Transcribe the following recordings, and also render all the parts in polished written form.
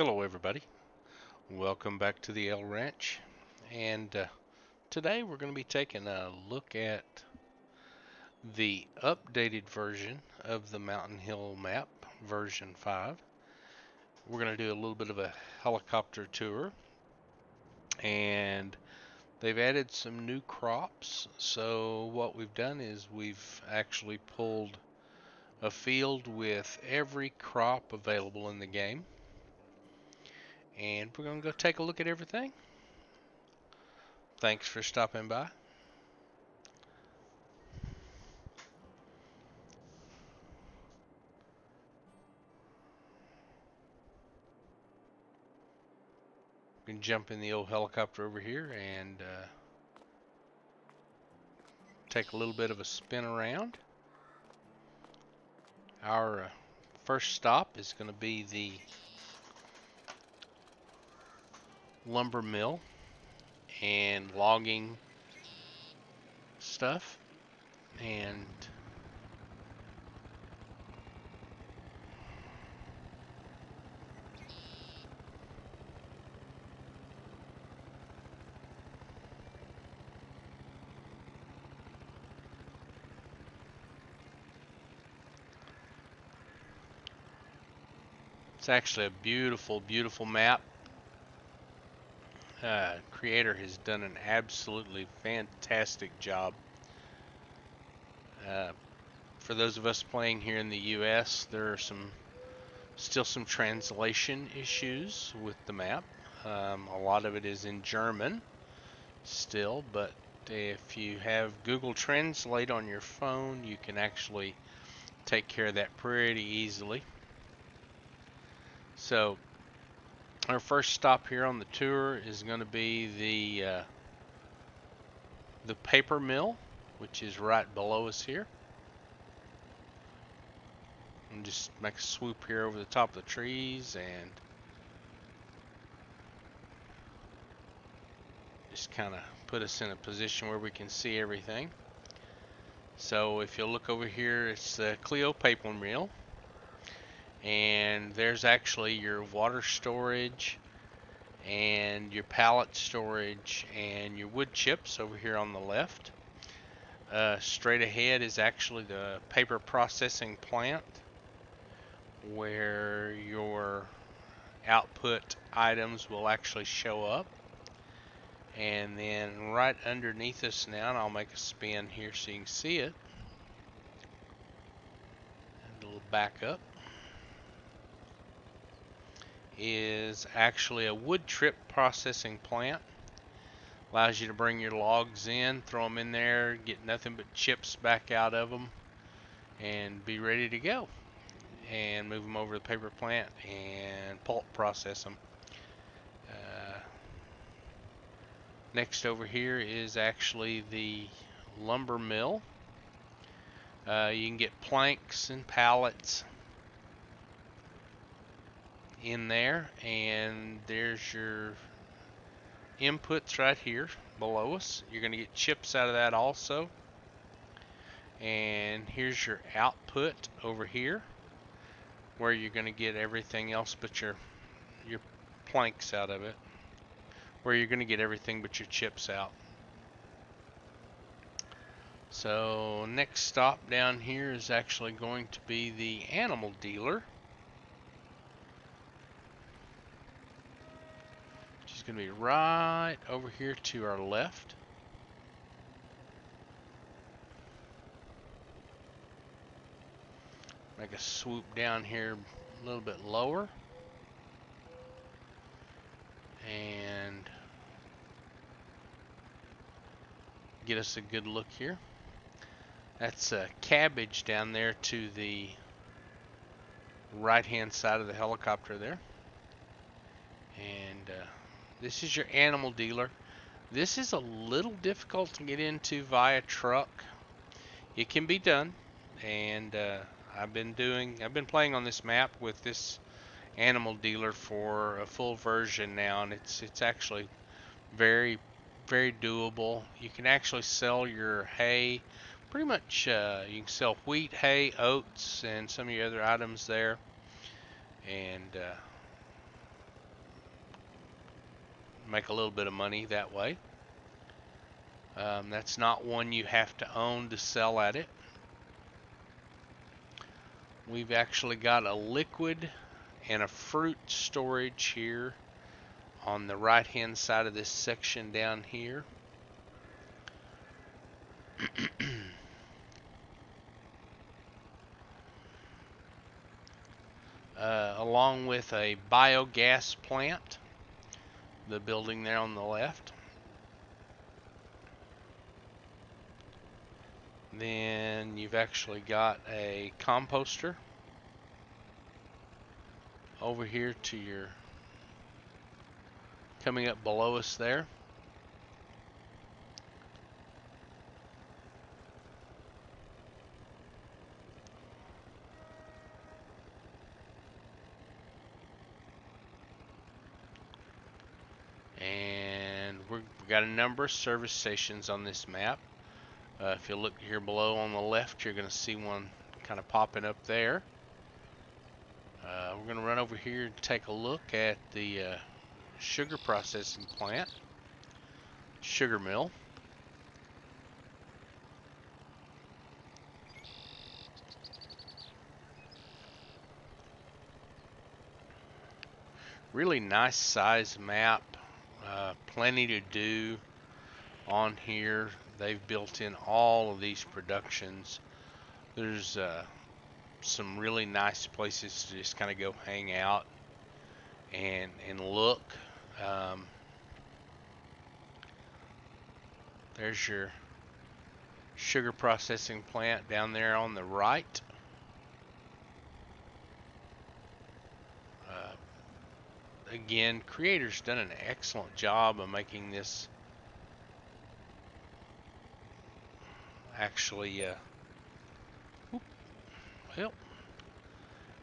Hello everybody, welcome back to the L Ranch, and today we're going to be taking a look at the updated version of the Mountain Hill map, version 5. We're going to do a little bit of a helicopter tour, and they've added some new crops. So what we've done is we've actually pulled a field with every crop available in the game, and we're going to go take a look at everything. Thanks for stopping by. We can jump in the old helicopter over here and take a little bit of a spin around. Our first stop is going to be the lumber mill and logging stuff, and it's actually a beautiful map. Creator has done an absolutely fantastic job. For those of us playing here in the US, there are still some translation issues with the map. A lot of it is in German still, but if you have Google Translate on your phone, you can actually take care of that pretty easily. So our first stop here on the tour is going to be the paper mill, which is right below us here. And just make a swoop here over the top of the trees and just kind of put us in a position where we can see everything. So if you look over here, it's the Clio paper mill, and there's actually your water storage and your pallet storage and your wood chips over here on the left. Straight ahead is actually the paper processing plant, where your output items will actually show up. And then right underneath us now, and I'll make a spin here so you can see it, and a little back up, is actually a wood chip processing plant. Allows you to bring your logs in, throw them in there, get nothing but chips back out of them, and be ready to go. And move them over to the paper plant and pulp process them. Next over here is actually the lumber mill. You can get planks and pallets in there, and there's your inputs right here below us. You're going to get chips out of that also. And here's your output over here, where you're going to get everything else but your planks out of it, where you're going to get everything but your chips out. So next stop down here is actually going to be the animal dealer, which is going to be right over here to our left. Make a swoop down here a little bit lower, and get us a good look here. That's a cabbage down there to the right hand side of the helicopter there. And this is your animal dealer. This is a little difficult to get into via truck. It can be done, and I've been playing on this map with this animal dealer for a full version now, and it's actually very doable. You can actually sell your hay. Pretty much you can sell wheat, hay, oats, and some of your other items there. And make a little bit of money that way. That's not one you have to own to sell at it. We've actually got a liquid and a fruit storage here on the right hand side of this section down here. Along with a biogas plant, the building there on the left. Then you've actually got a composter over here to your, coming up below us there. And we've got a number of service stations on this map. If you look here below on the left, you're going to see one kind of popping up there. We're going to run over here and take a look at the sugar processing plant, sugar mill. Really nice size map, plenty to do on here. They've built in all of these productions. There's some really nice places to just kind of go hang out and look. There's your sugar processing plant down there on the right. Again, creator's done an excellent job of making this actually well,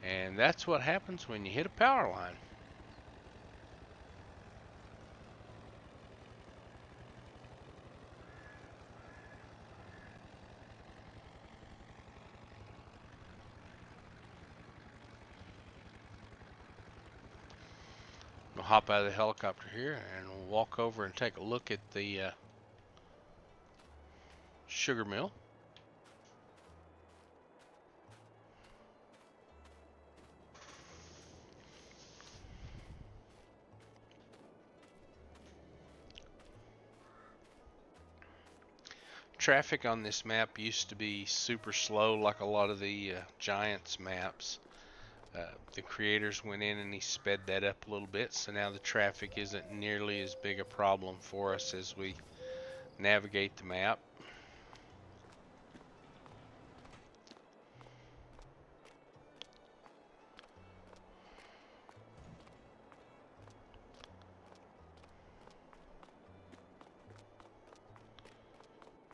and that's what happens when you hit a power line. We'll hop out of the helicopter here and we'll walk over and take a look at the sugar mill. Traffic on this map used to be super slow, like a lot of the Giants maps. The creators went in and he sped that up a little bit, so now the traffic isn't nearly as big a problem for us as we navigate the map.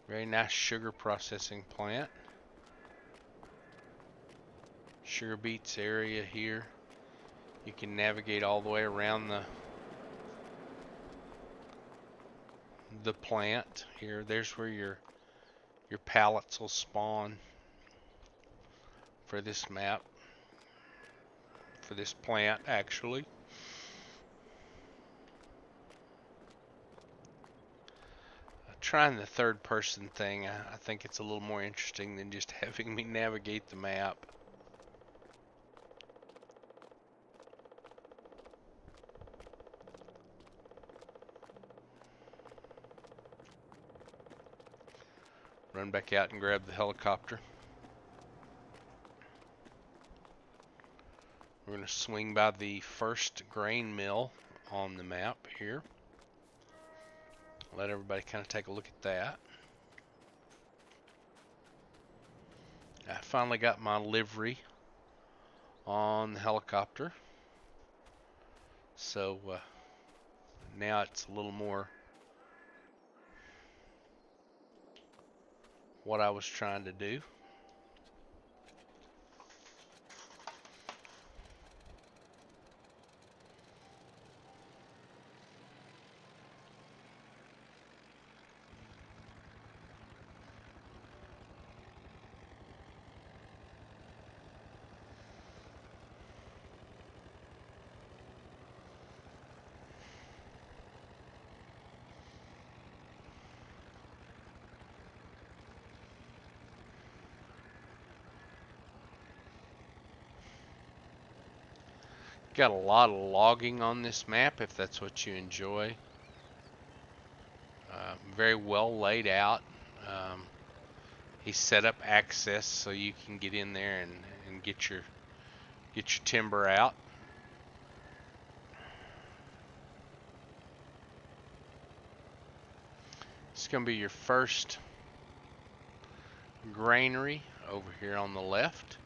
Very nice sugar processing plant. Sugar beets area here. You can navigate all the way around the plant here. There's where your pallets will spawn for this map, for this plant actually. Trying the third person thing, I think it's a little more interesting than just having me navigate the map. Run back out and grab the helicopter. We're going to swing by the first grain mill on the map here. Let everybody kind of take a look at that. I finally got my livery on the helicopter. So now it's a little more what I was trying to do. Got a lot of logging on this map if that's what you enjoy. Very well laid out. He set up access so you can get in there and get your timber out. It's going to be your first granary over here on the left.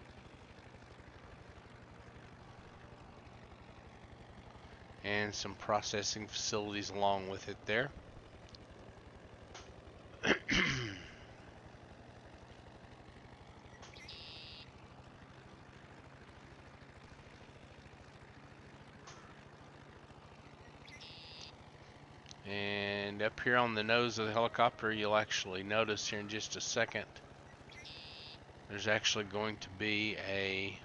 And some processing facilities along with it there. And up here on the nose of the helicopter, you'll actually notice here in just a second, there's actually going to be a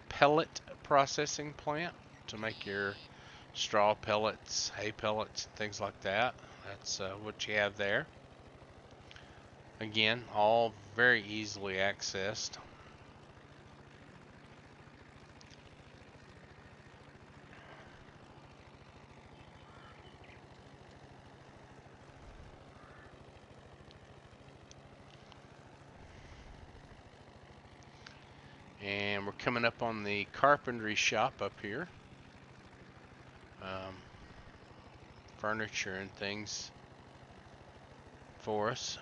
pellet processing plant to make your straw pellets, hay pellets, things like that. That's what you have there. Again, all very easily accessed. And we're coming up on the carpentry shop up here. Furniture and things for us.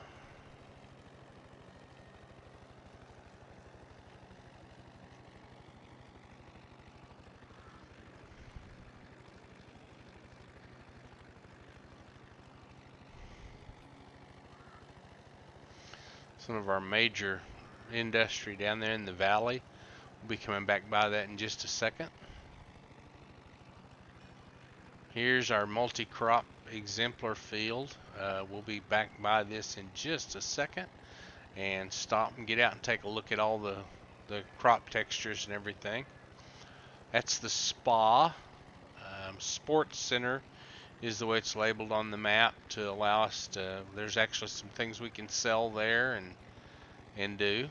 Some of our major industry down there in the valley. We'll be coming back by that in just a second. Here's our multi-crop exemplar field. We'll be back by this in just a second and stop and get out and take a look at all the crop textures and everything. That's the spa. Sports center is the way it's labeled on the map to allow us to, there's actually some things we can sell there and do.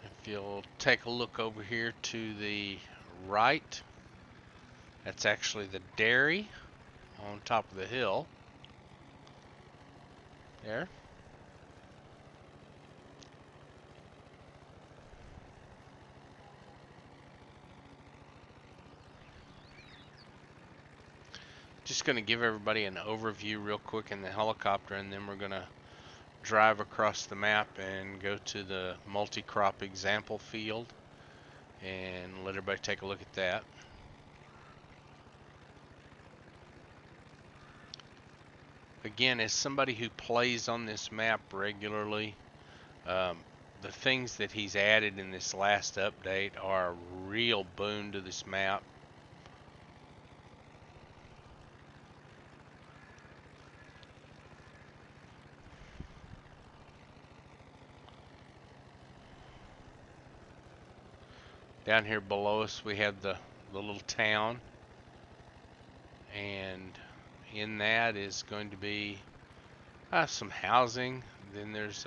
If you'll take a look over here to the right, that's actually the dairy on top of the hill there. Just going to give everybody an overview real quick in the helicopter, and then we're going to drive across the map and go to the multi-crop example field and let everybody take a look at that. Again, as somebody who plays on this map regularly, the things that he's added in this last update are a real boon to this map. Down here below us we have the little town, and in that is going to be some housing. Then there's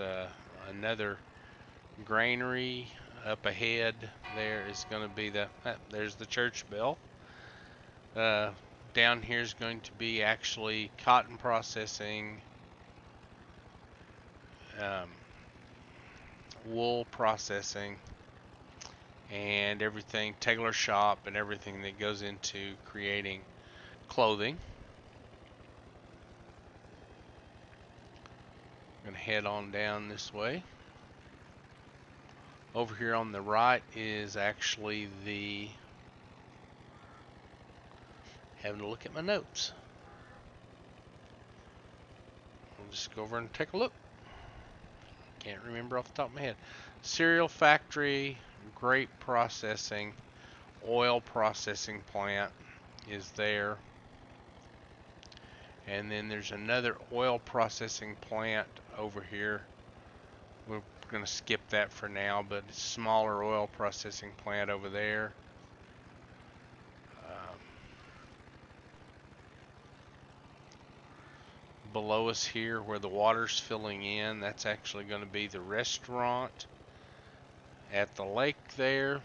another granary up ahead. There is going to be there's the church bell. Down here is going to be actually cotton processing, wool processing, and everything, tailor shop, and everything that goes into creating clothing. I'm going to head on down this way. Over here on the right is actually having a look at my notes. I'll just go over and take a look. Can't remember off the top of my head. Cereal factory, grape processing, oil processing plant is there. And then there's another oil processing plant over here. We're going to skip that for now, but it's a smaller oil processing plant over there. below us here where the water's filling in, that's actually going to be the restaurant at the lake there.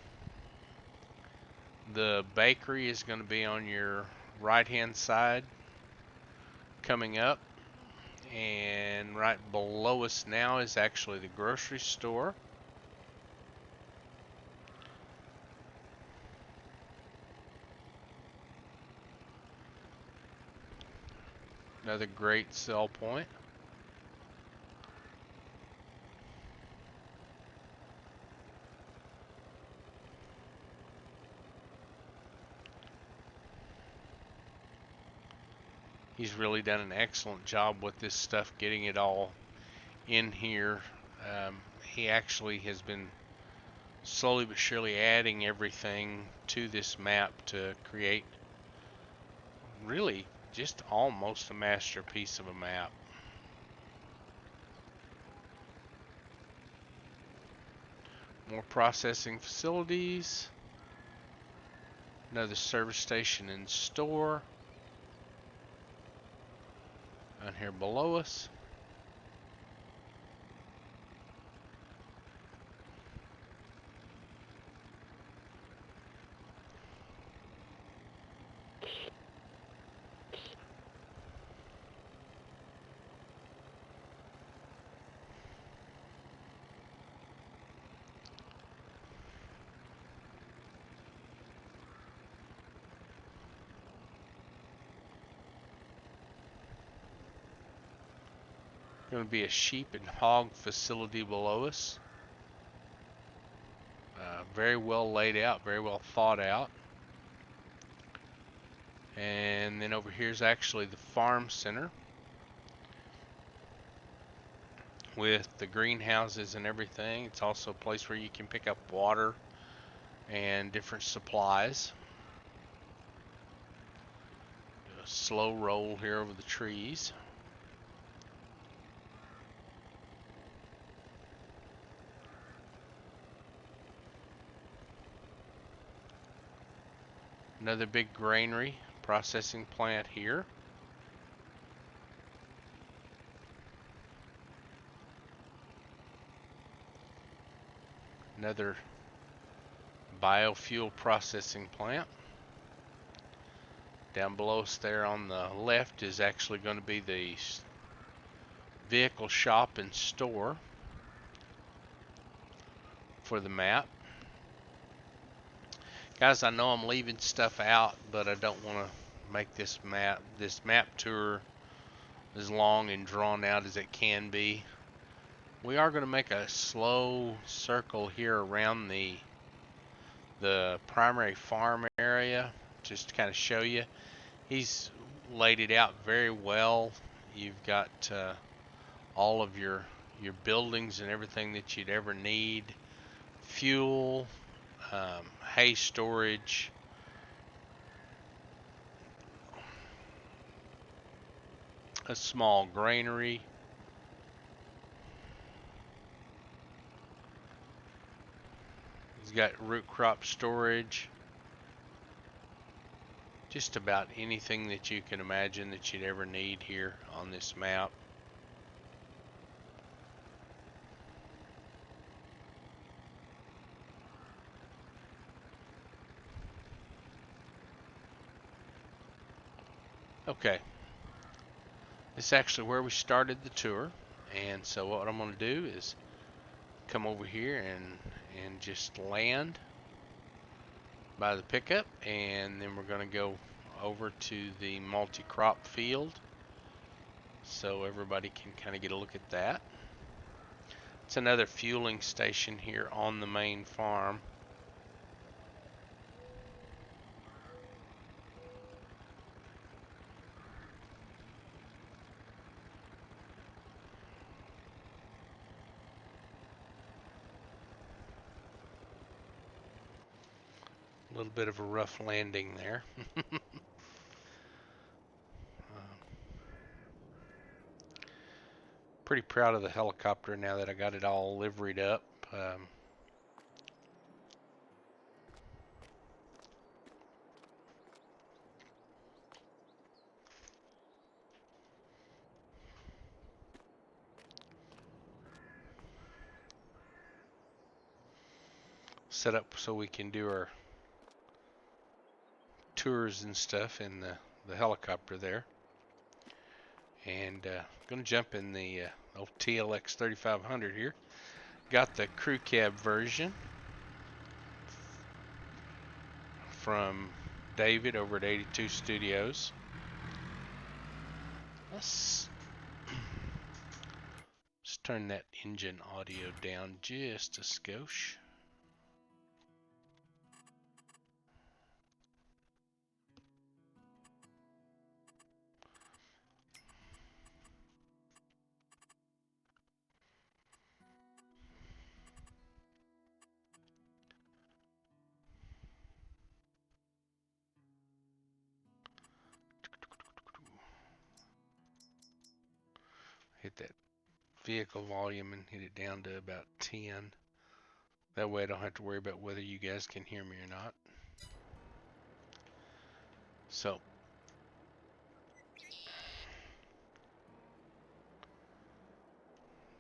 The bakery is going to be on your right hand side coming up, and right below us now is actually the grocery store. Another great sell point. He's really done an excellent job with this stuff, getting it all in here. He actually has been slowly but surely adding everything to this map to create really just almost a masterpiece of a map. More processing facilities. Another service station and store down here below us. Going to be a sheep and hog facility below us. Very well laid out, very well thought out. And then over here is actually the farm center with the greenhouses and everything. It's also a place where you can pick up water and different supplies. Do a slow roll here over the trees. Another big granary processing plant here. Another biofuel processing plant. Down below us there on the left is actually going to be the vehicle shop and store for the map. Guys, I know I'm leaving stuff out, but I don't want to make this map tour as long and drawn out as it can be. We are going to make a slow circle here around the primary farm area just to kind of show you. He's laid it out very well. You've got all of your buildings and everything that you'd ever need. Fuel, hay storage, a small granary, he's got root crop storage, just about anything that you can imagine that you'd ever need here on this map. Okay, this is actually where we started the tour, and so what I'm going to do is come over here and just land by the pickup, and then we're going to go over to the multi-crop field so everybody can kind of get a look at that. It's another fueling station here on the main farm. A little bit of a rough landing there. Pretty proud of the helicopter now that I got it all liveried up. set up so we can do our tours and stuff in the helicopter there. And going to jump in the old TLX 3500 here. Got the crew cab version from David over at 82 Studios. Let's turn that engine audio down just a skosh. Hit that vehicle volume and hit it down to about 10. That way I don't have to worry about whether you guys can hear me or not. So,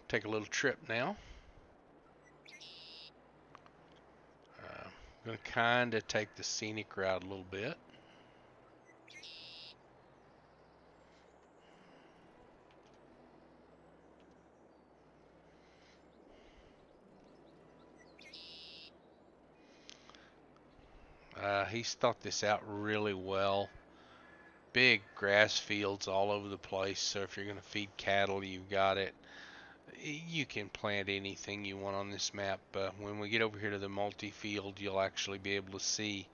take a little trip now. I'm going to kind of take the scenic route a little bit. He's thought this out really well. Big grass fields all over the place, so if you're going to feed cattle, you've got it. You can plant anything you want on this map. When we get over here to the multi-field, you'll actually be able to see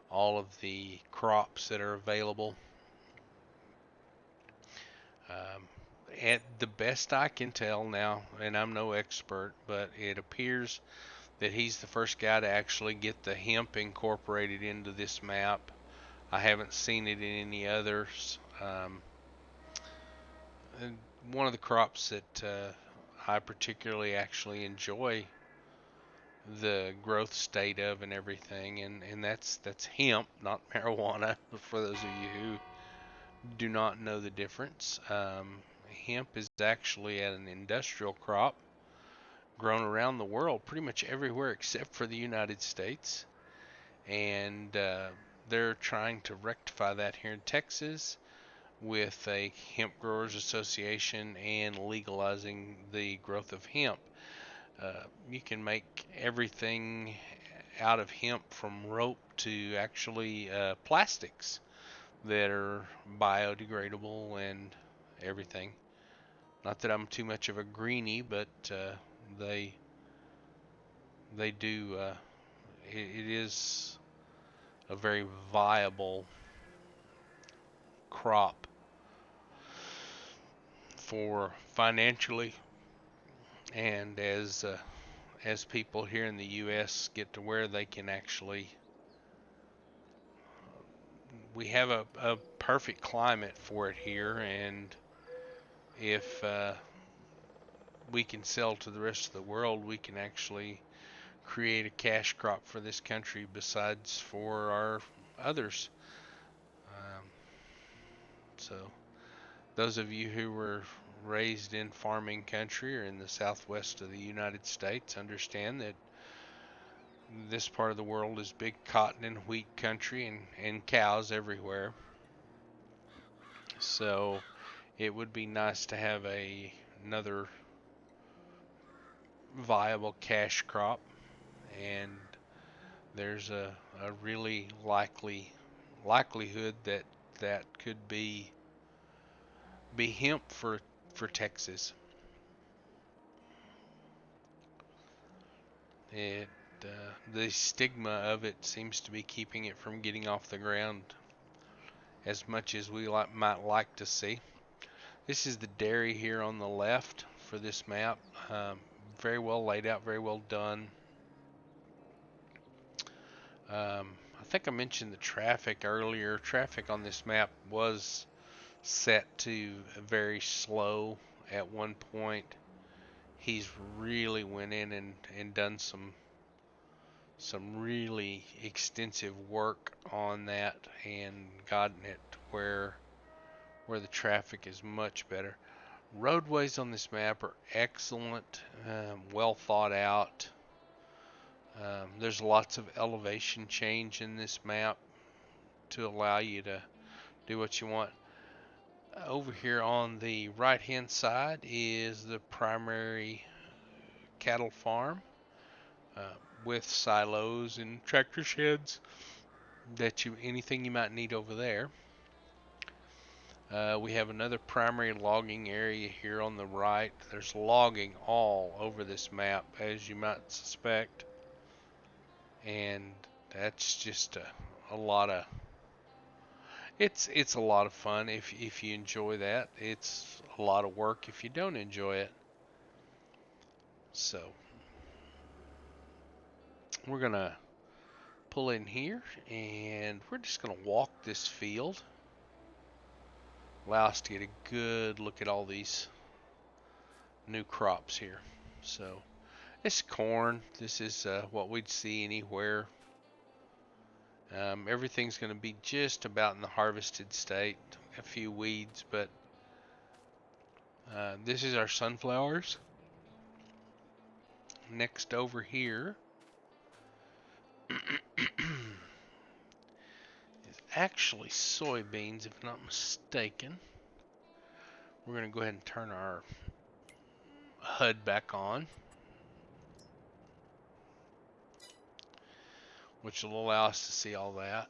all of the crops that are available. At the best I can tell now, and I'm no expert, but it appears that he's the first guy to actually get the hemp incorporated into this map. I haven't seen it in any others. And one of the crops that I particularly actually enjoy the growth state of and everything, and that's hemp, not marijuana, for those of you who do not know the difference. Hemp is actually an industrial crop grown around the world, pretty much everywhere except for the United States. And they're trying to rectify that here in Texas with a hemp growers association and legalizing the growth of hemp. You can make everything out of hemp, from rope to actually plastics that are biodegradable and everything. Not that I'm too much of a greenie, but they do. It is a very viable crop for financially, and as people here in the U.S. get to where they can actually, we have a perfect climate for it here, and if we can sell to the rest of the world, we can actually create a cash crop for this country besides for our others. So those of you who were raised in farming country or in the southwest of the United States understand that this part of the world is big cotton and wheat country, and cows everywhere. So it would be nice to have another viable cash crop, and there's a really likelihood that that could be hemp for Texas. It the stigma of it seems to be keeping it from getting off the ground as much as we might like to see. This is the dairy here on the left for this map. Very well laid out, very well done. I think I mentioned the traffic earlier. Traffic on this map was set to very slow at one point. He's really went in and done some really extensive work on that and gotten it where the traffic is much better. Roadways on this map are excellent, well thought out. There's lots of elevation change in this map to allow you to do what you want. Over here on the right hand side is the primary cattle farm uh, with silos and tractor sheds that anything you might need over there. We have another primary logging area here on the right. There's logging all over this map, as you might suspect, and that's just a lot of it's a lot of fun if you enjoy that. It's a lot of work if you don't enjoy it. So we're gonna pull in here and we're just gonna walk this field. Allow us to get a good look at all these new crops here. So it's corn. This is what we'd see anywhere. Everything's going to be just about in the harvested state. A few weeds, but this is our sunflowers. Next over here is actually soybeans, if not mistaken. We're going to go ahead and turn our HUD back on, which will allow us to see all that.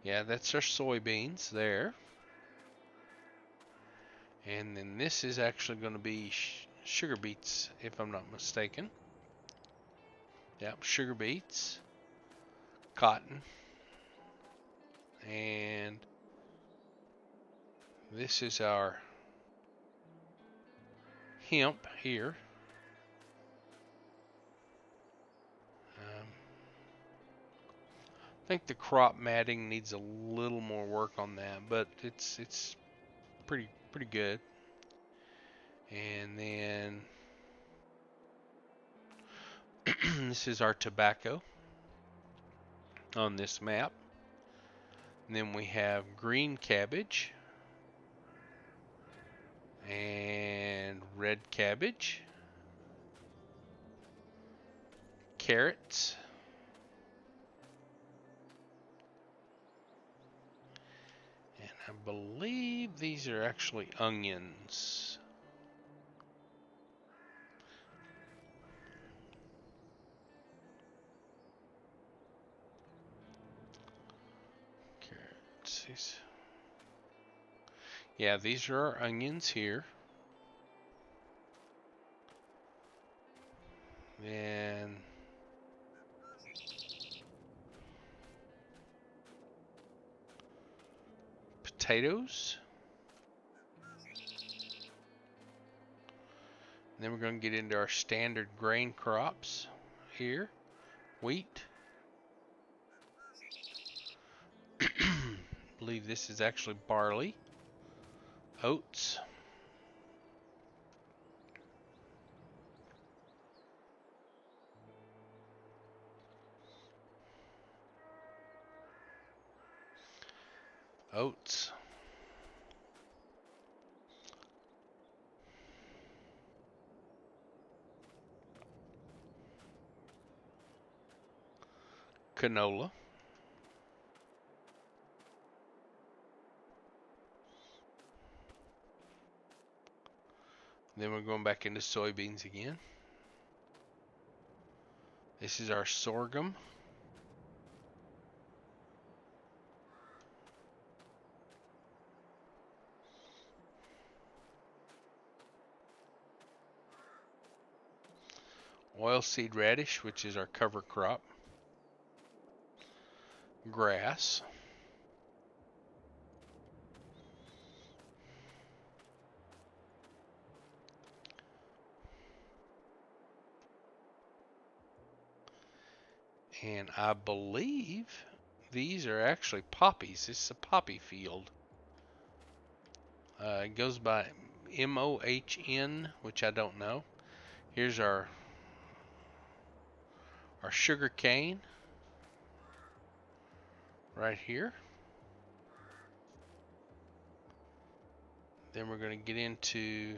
Yeah, that's our soybeans there. And then this is actually going to be sugar beets, if I'm not mistaken. Yep, sugar beets, cotton, and this is our hemp here. I think the crop matting needs a little more work on that, but it's pretty good. And then this is our tobacco on this map. And then we have green cabbage and red cabbage, carrots, and I believe these are actually onions. Carrots. Yeah, these are our onions here. Then potatoes. And then we're going to get into our standard grain crops here. Wheat. I believe this is actually barley. Oats. Oats. Canola. Then we're going back into soybeans again. This is our sorghum. Oilseed radish, which is our cover crop. Grass. And I believe these are actually poppies. This is a poppy field. It goes by MOHN, which I don't know. Here's our sugar cane right here. Then we're going to get into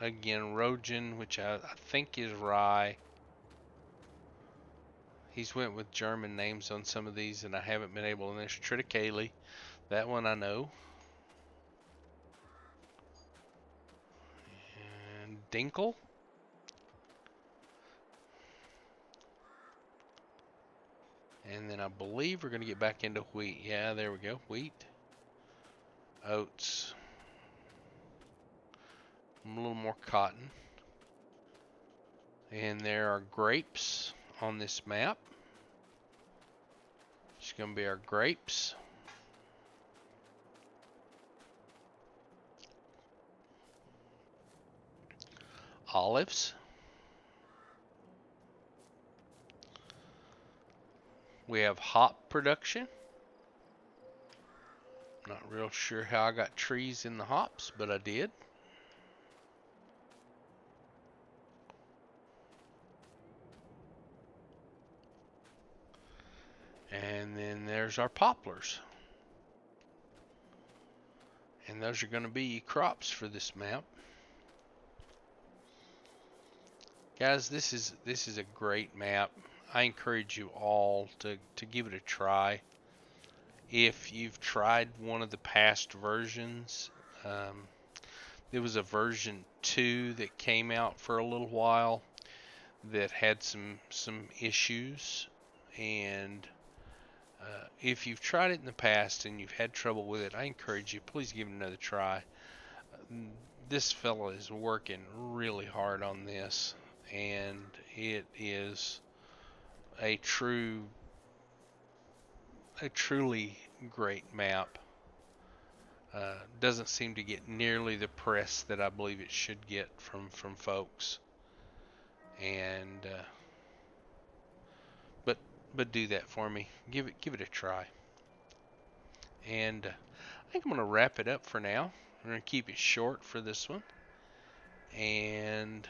again Rogen, which I think is rye. He's went with German names on some of these, and I haven't been able. And there's Triticale, that one I know. And Dinkel. And then I believe we're going to get back into wheat. Yeah, there we go. Wheat. Oats. A little more cotton. And there are grapes on this map. It's going to be our grapes. Olives. We have hop production. Not real sure how I got trees in the hops, but I did. And then there's our poplars. And those are going to be crops for this map. Guys, this is a great map. I encourage you all to give it a try. If you've tried one of the past versions, there was a version 2 that came out for a little while that had some issues, and if you've tried it in the past and you've had trouble with it, I encourage you, please give it another try. This fella is working really hard on this, and it is a truly great map. Doesn't seem to get nearly the press that I believe it should get from folks, and but do that for me. Give it a try. And I think I'm going to wrap it up for now. I'm going to keep it short for this one. And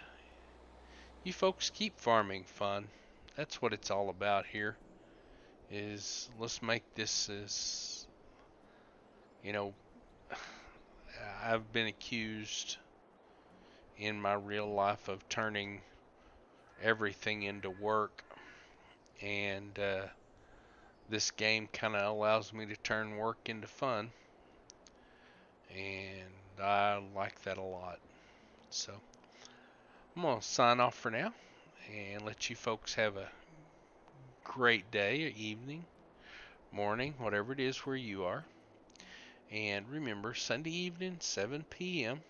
you folks keep farming fun. That's what it's all about here. Is let's make this as, you know, I've been accused in my real life of turning everything into work, and this game kind of allows me to turn work into fun, and I like that a lot. So I'm going to sign off for now and let you folks have a great day, or evening, morning, whatever it is where you are. And remember, Sunday evening, 7 p.m.,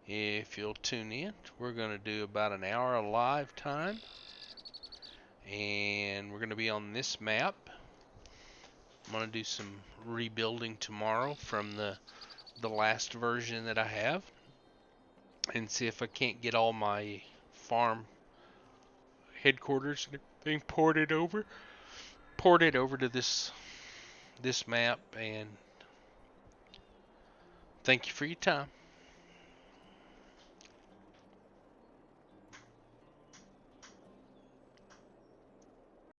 if you'll tune in, we're going to do about an hour of live time. And we're going to be on this map. I'm going to do some rebuilding tomorrow from the last version that I have, and see if I can't get all my farm headquarters being ported over to this map. And thank you for your time.